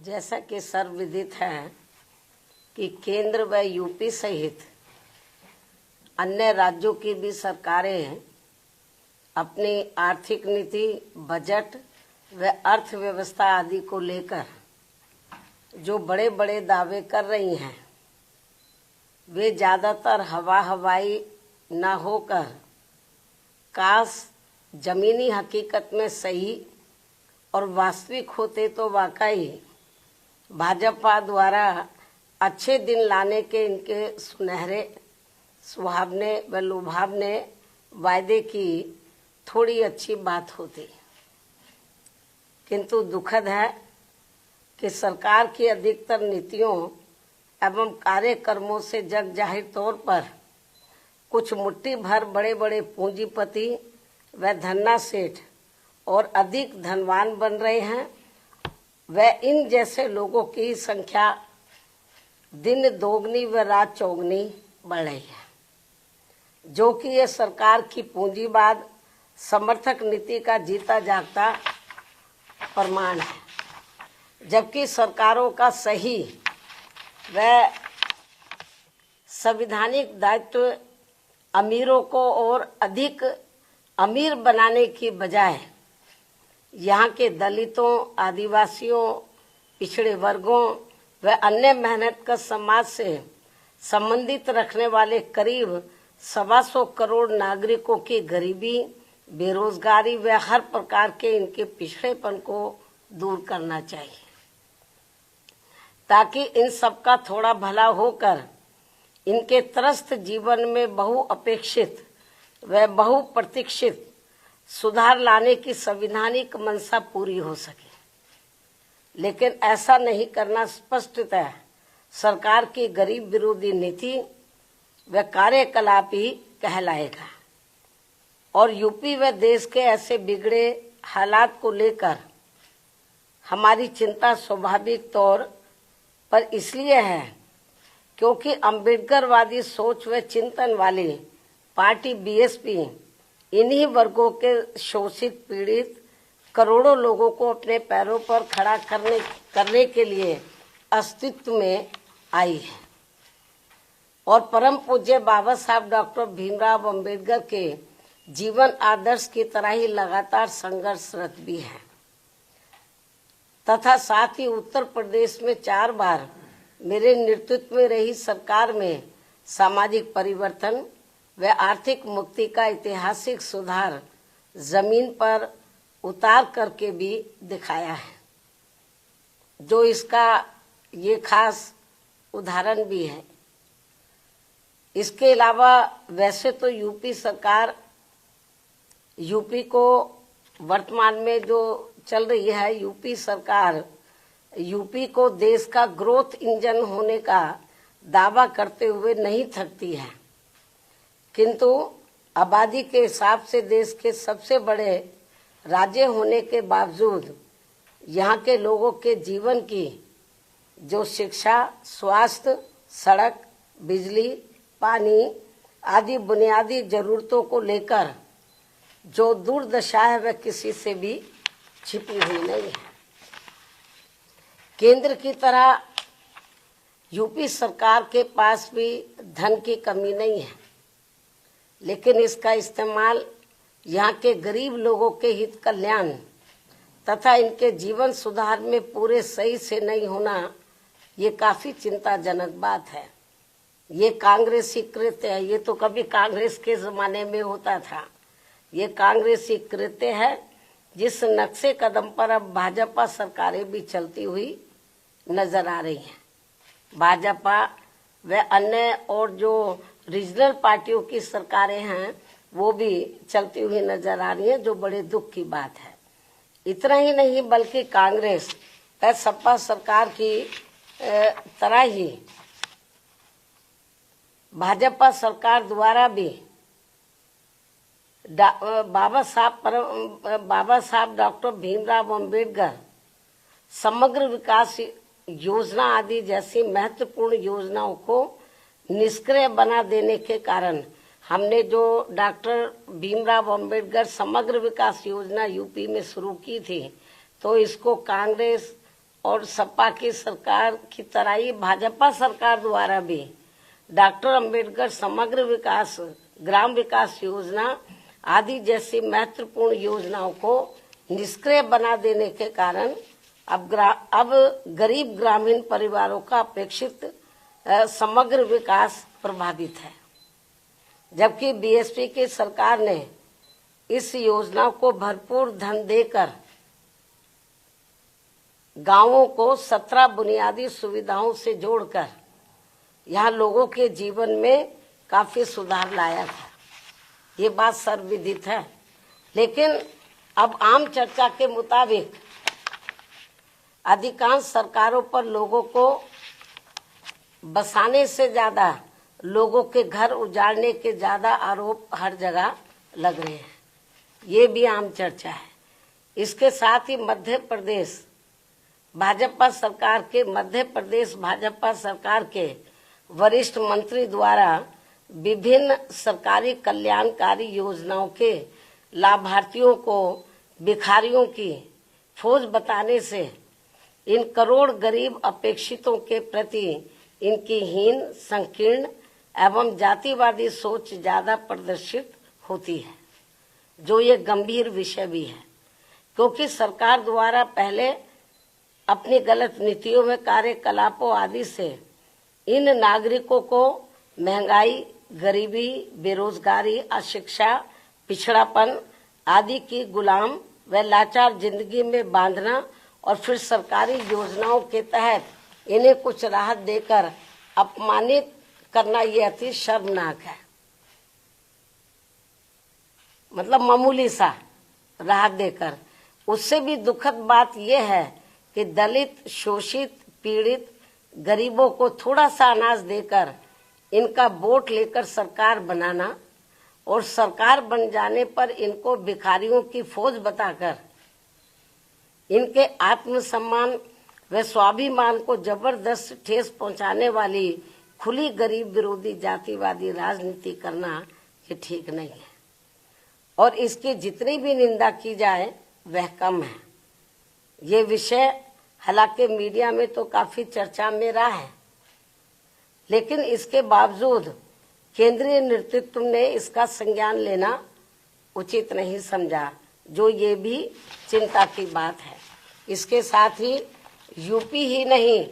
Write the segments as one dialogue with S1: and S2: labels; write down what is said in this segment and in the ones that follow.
S1: जैसा कि सर्वविदित है कि केंद्र व यूपी सहित अन्य राज्यों की भी सरकारें अपनी आर्थिक नीति, बजट व अर्थव्यवस्था आदि को लेकर जो बड़े बड़े दावे कर रही हैं, वे ज़्यादातर हवाई न होकर काश जमीनी हकीकत में सही और वास्तविक होते तो वाकई भाजपा द्वारा अच्छे दिन लाने के इनके सुनहरे सुहावने व लुभावने वायदे की थोड़ी अच्छी बात होती। किंतु दुखद है कि सरकार की अधिकतर नीतियों एवं कार्यक्रमों से जग जाहिर तौर पर कुछ मुट्ठी भर बड़े बड़े पूंजीपति व धन्ना सेठ और अधिक धनवान बन रहे हैं व इन जैसे लोगों की संख्या दिन दोगुनी व रात चौगुनी बढ़ रही है, जो कि ये सरकार की पूंजीवाद समर्थक नीति का जीता जागता प्रमाण है। जबकि सरकारों का सही व संवैधानिक दायित्व अमीरों को और अधिक अमीर बनाने की बजाय यहाँ के दलितों, आदिवासियों, पिछड़े वर्गों व अन्य मेहनतकश समाज से संबंधित रखने वाले करीब 125 करोड़ नागरिकों की गरीबी, बेरोजगारी व हर प्रकार के इनके पिछड़ेपन को दूर करना चाहिए, ताकि इन सबका थोड़ा भला होकर इनके त्रस्त जीवन में बहुअपेक्षित व बहुप्रतीक्षित सुधार लाने की संवैधानिक मंशा पूरी हो सके। लेकिन ऐसा नहीं करना स्पष्टतः सरकार की गरीब विरोधी नीति व कार्यकलाप ही कहलाएगा। और यूपी व देश के ऐसे बिगड़े हालात को लेकर हमारी चिंता स्वाभाविक तौर पर इसलिए है क्योंकि अम्बेडकरवादी सोच व चिंतन वाली पार्टी बीएसपी इन्हीं वर्गों के शोषित पीड़ित करोड़ों लोगों को अपने पैरों पर खड़ा करने के लिए अस्तित्व में आई है और परम पूज्य बाबा साहब डॉक्टर भीमराव अम्बेडकर के जीवन आदर्श की तरह ही लगातार संघर्षरत भी है तथा साथ ही उत्तर प्रदेश में 4 बार मेरे नेतृत्व में रही सरकार में सामाजिक परिवर्तन व आर्थिक मुक्ति का ऐतिहासिक सुधार जमीन पर उतार करके भी दिखाया है, जो इसका ये खास उदाहरण भी है। इसके अलावा वैसे तो यूपी को वर्तमान में जो चल रही है यूपी सरकार, यूपी को देश का ग्रोथ इंजन होने का दावा करते हुए नहीं थकती है, किंतु आबादी के हिसाब से देश के सबसे बड़े राज्य होने के बावजूद यहाँ के लोगों के जीवन की जो शिक्षा, स्वास्थ्य, सड़क, बिजली, पानी आदि बुनियादी जरूरतों को लेकर जो दुर्दशा है वह किसी से भी छिपी हुई नहीं है। केंद्र की तरह यूपी सरकार के पास भी धन की कमी नहीं है, लेकिन इसका इस्तेमाल यहाँ के गरीब लोगों के हित कल्याण तथा इनके जीवन सुधार में पूरे सही से नहीं होना, ये काफी चिंताजनक बात है। ये कांग्रेसी कृत्य है, ये तो कभी कांग्रेस के जमाने में होता था। ये कांग्रेसी कृत्य है जिस नक्शे कदम पर अब भाजपा सरकारें भी चलती हुई नजर आ रही हैं। भाजपा व अन्य और जो रीजनल पार्टियों की सरकारें हैं वो भी चलती हुई नजर आ रही है, जो बड़े दुख की बात है। इतना ही नहीं बल्कि कांग्रेस व सपा सरकार की तरह ही भाजपा सरकार द्वारा भी बाबा साहब डॉक्टर भीमराव अम्बेडकर समग्र विकास योजना आदि जैसी महत्वपूर्ण योजनाओं को निष्क्रिय बना देने के कारण हमने जो डॉक्टर भीमराव अम्बेडकर समग्र विकास योजना यूपी में शुरू की थी, तो इसको कांग्रेस और सपा की सरकार की तरह ही भाजपा सरकार द्वारा भी डॉक्टर अंबेडकर समग्र विकास, ग्राम विकास योजना आदि जैसी महत्वपूर्ण योजनाओं को निष्क्रिय बना देने के कारण अब गरीब ग्रामीण परिवारों का अपेक्षित समग्र विकास प्रभावित है। जबकि बीएसपी की सरकार ने इस योजना को भरपूर धन देकर गांवों को 17 बुनियादी सुविधाओं से जोड़कर यहाँ लोगों के जीवन में काफी सुधार लाया था। ये बात सर्वविदित है। लेकिन अब आम चर्चा के मुताबिक अधिकांश सरकारों पर लोगों को बसाने से ज्यादा लोगों के घर उजाड़ने के ज्यादा आरोप हर जगह लग रहे हैं। ये भी आम चर्चा है। इसके साथ ही मध्य प्रदेश भाजपा सरकार के वरिष्ठ मंत्री द्वारा विभिन्न सरकारी कल्याणकारी योजनाओं के लाभार्थियों को भिखारियों की फौज बताने से इन करोड़ गरीब अपेक्षितों के प्रति इनकी हीन, संकीर्ण एवं जातिवादी सोच ज्यादा प्रदर्शित होती है, जो ये गंभीर विषय भी है। क्योंकि सरकार द्वारा पहले अपनी गलत नीतियों में कार्यकलापों आदि से इन नागरिकों को महंगाई, गरीबी, बेरोजगारी, अशिक्षा, पिछड़ापन आदि की गुलाम व लाचार जिंदगी में बांधना और फिर सरकारी योजनाओं के तहत इन्हें कुछ राहत देकर अपमानित करना ये अति शर्मनाक है। मतलब मामूली सा राहत देकर। उससे भी दुखद बात यह है कि दलित, शोषित, पीड़ित गरीबों को थोड़ा सा अनाज देकर इनका वोट लेकर सरकार बनाना और सरकार बन जाने पर इनको भिखारियों की फौज बताकर इनके आत्मसम्मान व स्वाभिमान को जबरदस्त ठेस पहुंचाने वाली खुली गरीब विरोधी जातिवादी राजनीति करना ये ठीक नहीं है। और इसकी जितनी भी निंदा की जाए वह कम है। ये विषय हालांकि मीडिया में तो काफी चर्चा में रहा है, लेकिन इसके बावजूद केंद्रीय नेतृत्व ने इसका संज्ञान लेना उचित नहीं समझा, जो ये भी चिंता की बात है। इसके साथ ही यूपी ही नहीं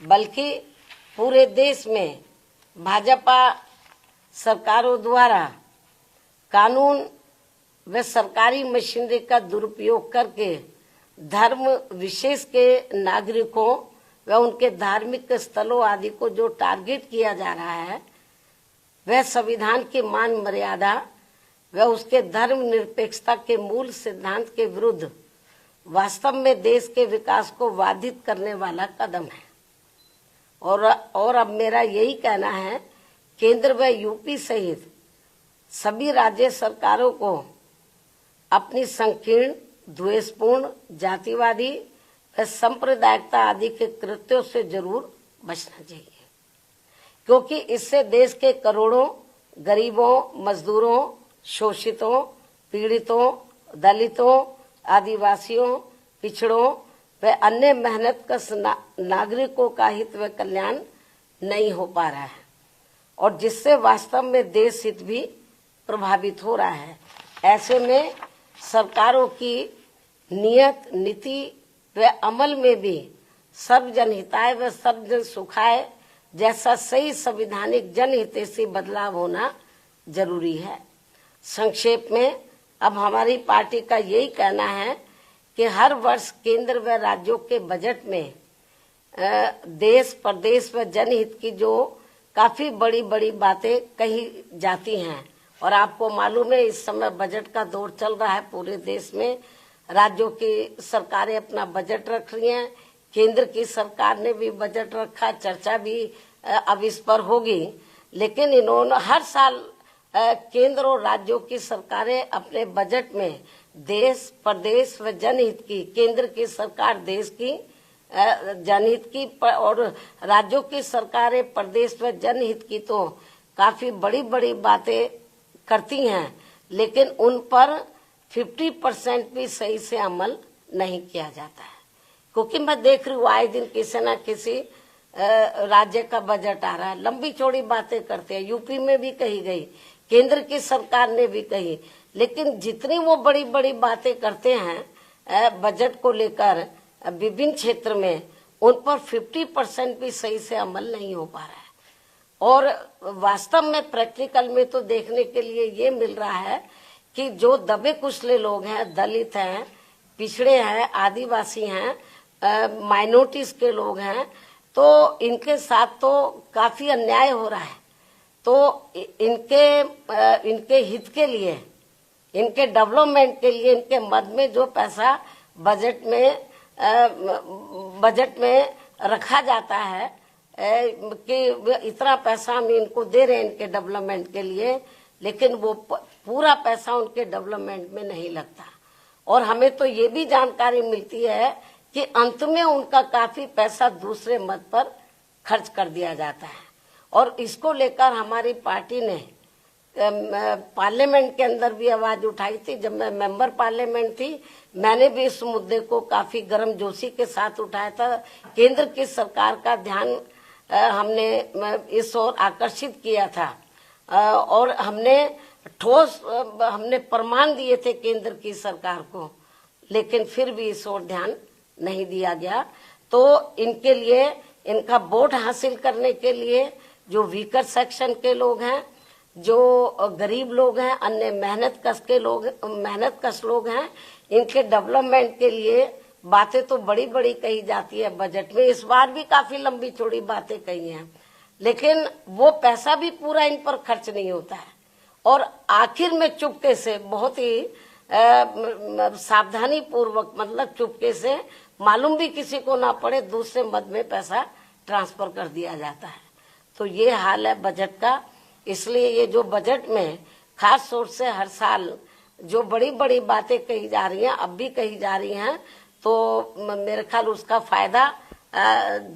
S1: बल्कि पूरे देश में भाजपा सरकारों द्वारा कानून व सरकारी मशीनरी का दुरुपयोग करके धर्म विशेष के नागरिकों व उनके धार्मिक स्थलों आदि को जो टारगेट किया जा रहा है, वह संविधान की मान मर्यादा व उसके धर्म निरपेक्षता के मूल सिद्धांत के विरुद्ध वास्तव में देश के विकास को बाधित करने वाला कदम है। और अब मेरा यही कहना है, केंद्र व यूपी सहित सभी राज्य सरकारों को अपनी संकीर्ण, द्वेषपूर्ण, जातिवादी व सांप्रदायिकता आदि के कृत्यों से जरूर बचना चाहिए, क्योंकि इससे देश के करोड़ों गरीबों, मजदूरों, शोषितों, पीड़ितों, दलितों, आदिवासियों, पिछड़ों व अन्य मेहनतकश नागरिकों का हित व कल्याण नहीं हो पा रहा है, और जिससे वास्तव में देश हित भी प्रभावित हो रहा है। ऐसे में सरकारों की नियत, नीति व अमल में भी सर्वजन हिताय व सर्वजन सुखाय जैसा सही संवैधानिक जनहितैषी बदलाव होना जरूरी है। संक्षेप में अब हमारी पार्टी का यही कहना है कि हर वर्ष केंद्र व राज्यों के बजट में देश, प्रदेश व जनहित की जो काफी बड़ी बड़ी बातें कही जाती हैं, और आपको मालूम है इस समय बजट का दौर चल रहा है पूरे देश में। राज्यों की सरकारें अपना बजट रख रही हैं, केंद्र की सरकार ने भी बजट रखा, चर्चा भी अब इस पर होगी। लेकिन इन्होंने हर साल केंद्र और राज्यों की सरकारें अपने बजट में देश, प्रदेश व जनहित की, केंद्र की सरकार देश की जनहित की और राज्यों की सरकारें प्रदेश व जनहित की तो काफी बड़ी बड़ी बातें करती हैं, लेकिन उन पर 50% भी सही से अमल नहीं किया जाता है। क्योंकि मैं देख रही हूँ आए दिन किसी न किसी राज्य का बजट आ रहा है, लंबी चौड़ी बातें करते हैं। यूपी में भी कही गई, केंद्र की सरकार ने भी कही, लेकिन जितनी वो बड़ी बड़ी बातें करते हैं बजट को लेकर विभिन्न क्षेत्र में, उन पर 50% भी सही से अमल नहीं हो पा रहा है। और वास्तव में प्रैक्टिकल में तो देखने के लिए ये मिल रहा है कि जो दबे कुचले लोग हैं, दलित हैं, पिछड़े हैं, आदिवासी हैं, माइनॉरिटीज के लोग हैं, तो इनके साथ तो काफी अन्याय हो रहा है। तो इनके हित के लिए, इनके डेवलपमेंट के लिए, इनके मद में जो पैसा बजट में रखा जाता है कि इतना पैसा हम इनको दे रहे हैं इनके डेवलपमेंट के लिए, लेकिन वो पूरा पैसा उनके डेवलपमेंट में नहीं लगता। और हमें तो ये भी जानकारी मिलती है कि अंत में उनका काफी पैसा दूसरे मद पर खर्च कर दिया जाता है। और इसको लेकर हमारी पार्टी ने पार्लियामेंट के अंदर भी आवाज उठाई थी। जब मैं मेंबर पार्लियामेंट थी, मैंने भी इस मुद्दे को काफी गर्मजोशी के साथ उठाया था। केंद्र की सरकार का ध्यान हमने इस ओर आकर्षित किया था और हमने प्रमाण दिए थे केंद्र की सरकार को, लेकिन फिर भी इस ओर ध्यान नहीं दिया गया। तो इनके लिए, इनका वोट हासिल करने के लिए जो वीकर सेक्शन के लोग हैं, जो गरीब लोग हैं, अन्य मेहनत कश लोग हैं, इनके डेवलपमेंट के लिए बातें तो बड़ी बड़ी कही जाती है बजट में। इस बार भी काफी लंबी चौड़ी बातें कही हैं, लेकिन वो पैसा भी पूरा इन पर खर्च नहीं होता है। और आखिर में चुपके से, बहुत ही सावधानी पूर्वक, मतलब चुपके से, मालूम भी किसी को ना पड़े, दूसरे मद में पैसा ट्रांसफर कर दिया जाता है। तो ये हाल है बजट का। इसलिए ये जो बजट में खास तौर से हर साल जो बड़ी बड़ी बातें कही जा रही हैं, अब भी कही जा रही हैं, तो मेरे ख्याल उसका फायदा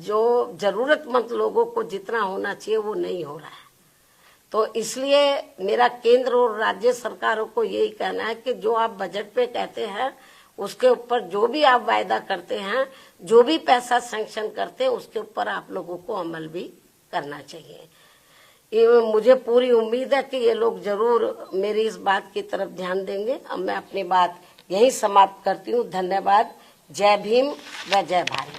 S1: जो जरूरतमंद लोगों को जितना होना चाहिए वो नहीं हो रहा है। तो इसलिए मेरा केंद्र और राज्य सरकारों को यही कहना है कि जो आप बजट पे कहते हैं, उसके ऊपर जो भी आप वायदा करते हैं, जो भी पैसा सैंक्शन करते हैं, उसके ऊपर आप लोगों को अमल भी करना चाहिए। मुझे पूरी उम्मीद है कि ये लोग जरूर मेरी इस बात की तरफ ध्यान देंगे। अब मैं अपनी बात यही समाप्त करती हूँ। धन्यवाद। जय भीम व जय भारत।